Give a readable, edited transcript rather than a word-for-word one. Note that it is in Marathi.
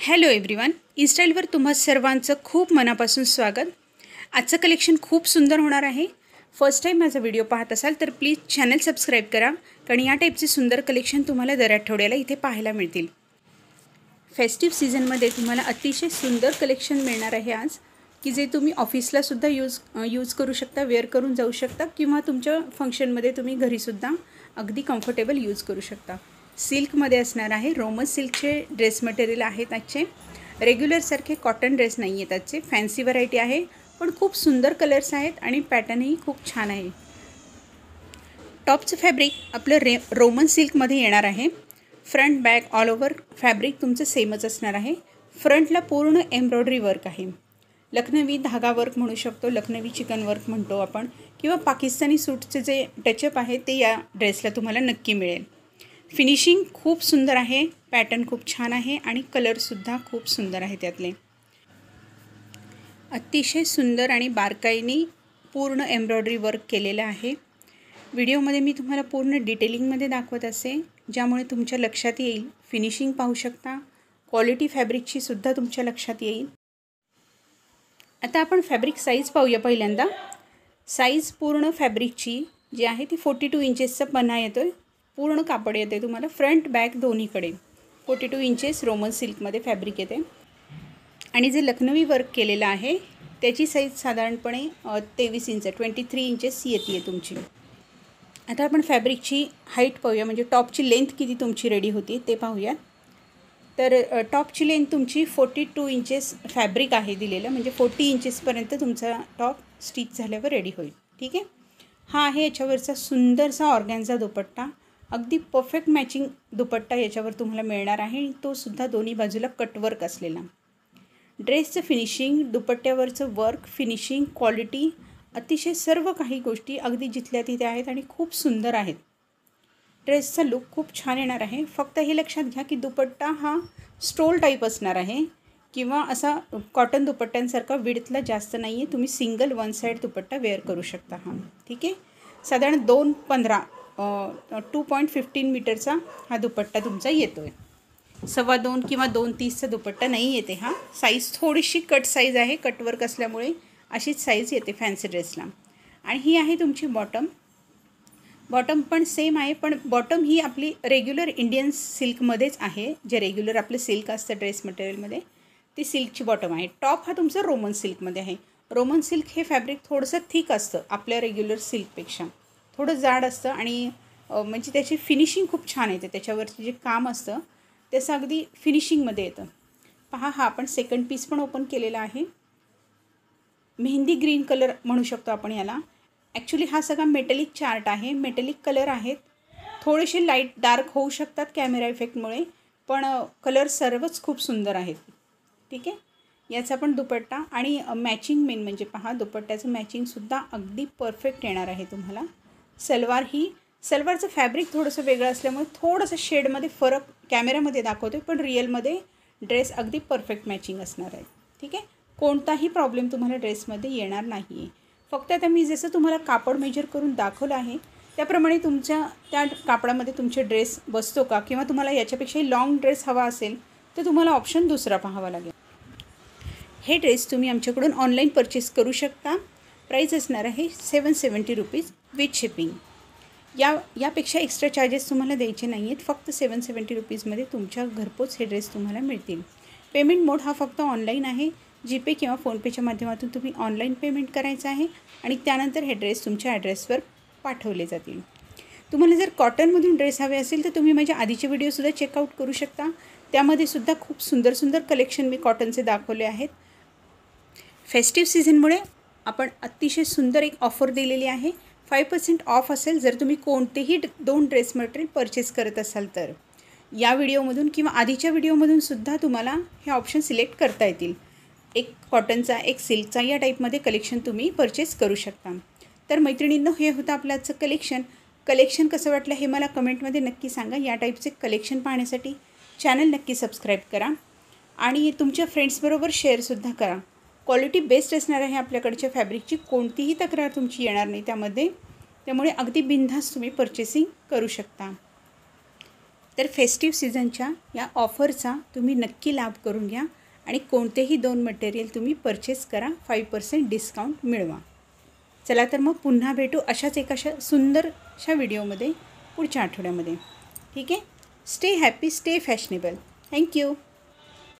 हॅलो एव्हरीवन, इनस्टाईलवर तुम्हा सर्वांचं खूप मनापासून स्वागत। आजचं कलेक्शन खूप सुंदर होणार आहे। फर्स्ट टाइम माझा व्हिडिओ पाहत असाल तर प्लीज चॅनल सबस्क्राइब करा, कारण या टाईपचे सुंदर कलेक्शन तुम्हाला दर आठवड्याला इथे पाहायला मिळतील। फेस्टिव्ह सीझनमध्ये तुम्हाला अतिशय सुंदर कलेक्शन मिळणार आहे आज, की जे तुम्ही ऑफिसला सुद्धा यूज करू शकता, वेअर करून जाऊ शकता, किंवा तुमच्या फंक्शनमध्ये तुम्ही घरीसुद्धा अगदी कम्फर्टेबल यूज करू शकता। सिल्कमध्ये असणार आहे। रोमन सिल्कचे ड्रेस मटेरियल आहेत आजचे। रेग्युलरसारखे कॉटन ड्रेस नाही आहेत आजचे, फॅन्सी व्हरायटी आहे, पण खूप सुंदर कलर्स आहेत आणि पॅटर्नही खूप छान आहे। टॉपचं फॅब्रिक आपलं रोमन सिल्कमध्ये येणार आहे। Front back all over fabric तुमचं सेमच असणार आहे। फ्रंटला पूर्ण एम्ब्रॉयडरी वर्क आहे। लखनवी धागा वर्क म्हणू शकतो, लखनवी चिकन वर्क म्हणतो आपण, किंवा पाकिस्तानी सूटचे जे टचअप आहे ते या ड्रेसला तुम्हाला नक्की मिळेल। फिनिशिंग खूप सुंदर आहे, पॅटर्न खूप छान आहे आणि कलरसुद्धा खूप सुंदर आहे। त्यातले अतिशय सुंदर आणि बारकाईने पूर्ण एम्ब्रॉयडरी वर्क केलेलं आहे। व्हिडिओमध्ये मी तुम्हाला पूर्ण डिटेलिंगमध्ये दाखवत असे, ज्यामुळे तुमच्या लक्षात येईल। फिनिशिंग पाहू शकता, क्वालिटी फॅब्रिकची सुद्धा तुमच्या लक्षात येईल। आता आपण फॅब्रिक साईज पाहूया। पहिल्यांदा साईज पूर्ण फॅब्रिकची जी आहे ती 42 इंचेसचा पन्हा येतो आहे। पूर्ण कापड येते तुम्हाला फ्रंट बॅक दोन्हीकडे। 42 इंचेस रोमन सिल्कमध्ये फॅब्रिक येते आणि जे लखनवी वर्क केलेलं आहे त्याची साईज साधारणपणे 23 इंच 23 इंचेस येते तुमची। आता आपण फॅब्रिकची हाईट पाहूया, म्हणजे टॉपची लेंथ किती तुमची रेडी होती ते पाहूया। तर टॉपची लेंथ तुमची 42 इंचेस फॅब्रिक आहे दिलेलं, म्हणजे 40 इंचेसपर्यंत तुमचा टॉप स्टिच झाल्यावर रेडी होईल। ठीक आहे, हा आहे याच्यावरचा सुंदरसा ऑर्गॅन्झा दुपट्टा। अगदी परफेक्ट मॅचिंग दुपट्टा याच्यावर तुम्हाला मिळणार आहे, तो सुद्धा दोन्ही बाजूला कटवर्क असलेला। ड्रेसचं फिनिशिंग, दुपट्ट्यावरचं वर्क, फिनिशिंग, क्वालिटी, अतिशय सर्व काही गोष्टी अगदी जिथल्या तिथे आहेत आणि खूप सुंदर आहेत। ड्रेसचा लुक खूप छान येणार आहे। फक्त हे लक्षात घ्या की दुपट्टा हा स्टोल टाईप असणार आहे, किंवा असा कॉटन दुपट्ट्यांसारखा विड्थला जास्त नाही आहे। तुम्ही सिंगल वन साईड दुपट्टा वेअर करू शकता हा। ठीक आहे, साधारण 2.15 मीटरचा हा दुपट्टा तुमचा येतो आहे। 2.25 किंवा 2.30चा दुपट्टा नाही येते हा। साईज थोडीशी कट साईज आहे, कटवर्क असल्यामुळे अशीच साईज येते फॅन्सी ड्रेसला। आणि ही आहे तुमची बॉटम। बॉटम पण सेम आहे, पण बॉटम ही आपली रेग्युलर इंडियन सिल्कमध्येच आहे। जे रेग्युलर आपलं सिल्क असतं ड्रेस मटेरियलमध्ये ती सिल्कची बॉटम आहे। टॉप हा तुमचा रोमन सिल्कमध्ये आहे। रोमन सिल्क हे फॅब्रिक थोडंसं थिक असतं, आपल्या रेग्युलर सिल्कपेक्षा थोडं जाड असतं, आणि म्हणजे त्याची फिनिशिंग खूप छान येते। त्याच्यावरती जे काम असतं त्याचं अगदी फिनिशिंगमध्ये येतं। पहा, हा आपण सेकंड पीस पण ओपन केलेला आहे। मेहंदी ग्रीन कलर म्हणू शकतो आपण याला। ॲक्च्युली हा सगळा मेटलिक चार्ट आहे, मेटलिक कलर आहेत। थोडेसे लाईट डार्क होऊ शकतात कॅमेरा इफेक्टमुळे, पण कलर सर्वच खूप सुंदर आहेत। ठीक आहे, याचा पण दुपट्टा आणि मॅचिंग मेन म्हणजे पहा, दुपट्ट्याचं मॅचिंगसुद्धा अगदी परफेक्ट येणार आहे तुम्हाला। सलवारचं फॅब्रिक थोडंसं वेगळं असल्यामुळे थोडंसं शेडमध्ये फरक कॅमेऱ्यामध्ये दाखवतो, पण रिअलमध्ये ड्रेस अगदी परफेक्ट मॅचिंग असणार आहे। ठीक आहे, कोणताही प्रॉब्लेम तुम्हाला ड्रेसमध्ये येणार नाही आहे। फक्त आता मी जसं तुम्हाला कापड मेजर करून दाखवलं आहे त्याप्रमाणे तुमच्या त्या कापडामध्ये तुमचे ड्रेस बसतो का, किंवा तुम्हाला याच्यापेक्षाही लॉंग ड्रेस हवा असेल तर तुम्हाला ऑप्शन दुसरा पाहावा लागेल। हे ड्रेस तुम्ही आमच्याकडून ऑनलाईन परचेस करू शकता। प्राईस असणार आहे 770 रुपीज विथ शिपिंग। यापेक्षा एक्स्ट्रा चार्जेस तुम्हाला द्यायचे नाही आहेत। फक्त 770 रुपीजमध्ये तुमच्या घरपोच हे ड्रेस तुम्हाला मिळतील। पेमेंट मोड हा फक्त ऑनलाईन आहे। जीपे किंवा फोनपेच्या माध्यमातून तुम्ही ऑनलाईन पेमेंट करायचं आहे आणि त्यानंतर हे ड्रेस तुमच्या ॲड्रेसवर पाठवले जातील। तुम्हाला जर कॉटनमधून ड्रेस हवे असेल तर तुम्ही माझ्या आधीचे व्हिडिओसुद्धा चेकआउट करू शकता। त्यामध्ये सुद्धा खूप सुंदर सुंदर कलेक्शन मी कॉटनचे दाखवले आहेत। फेस्टिव्ह सीझनमुळे आपण अतिशय सुंदर एक ऑफर दिलेली आहे। 5% ऑफ असेल जर तुम्ही कोणतेही 2 ड्रेस मटेरियल परचेस करत असाल तर। या व्हिडिओमधून किंवा आधीच्या व्हिडिओमधून सुद्धा तुम्हाला हे ऑप्शन सिलेक्ट करता येतील। एक कॉटनचा, एक सिल्कचा, या टाईपमध्ये कलेक्शन तुम्ही परचेस करू शकता। तर मैत्रिणींनो, हे होतं आपलं आजचं कलेक्शन कसं वाटलं हे मला कमेंटमध्ये नक्की सांगा। या टाईपचे कलेक्शन पाहण्यासाठी चॅनल नक्की सबस्क्राईब करा आणि तुमच्या फ्रेंड्सबरोबर शेअरसुद्धा करा। क्वालिटी बेस्ट असणार आहे आपल्याकडच्या फॅब्रिकची, कोणतीही तक्रार तुमची येणार नाही त्यामध्ये, त्यामुळे अगदी बिनधास्त तुम्ही परचेसिंग करू शकता। तर फेस्टिव्ह सीझनच्या या ऑफरचा तुम्ही नक्की लाभ करून घ्या आणि कोणतेही 2 मटेरियल तुम्ही परचेस करा, 5% डिस्काउंट मिळवा. चला तर मग पुन्हा भेटू अशाच एका सुंदरशा व्हिडिओमध्ये पुढच्या आठवड्यामध्ये. ठीक आहे. Stay happy, stay fashionable. Thank you.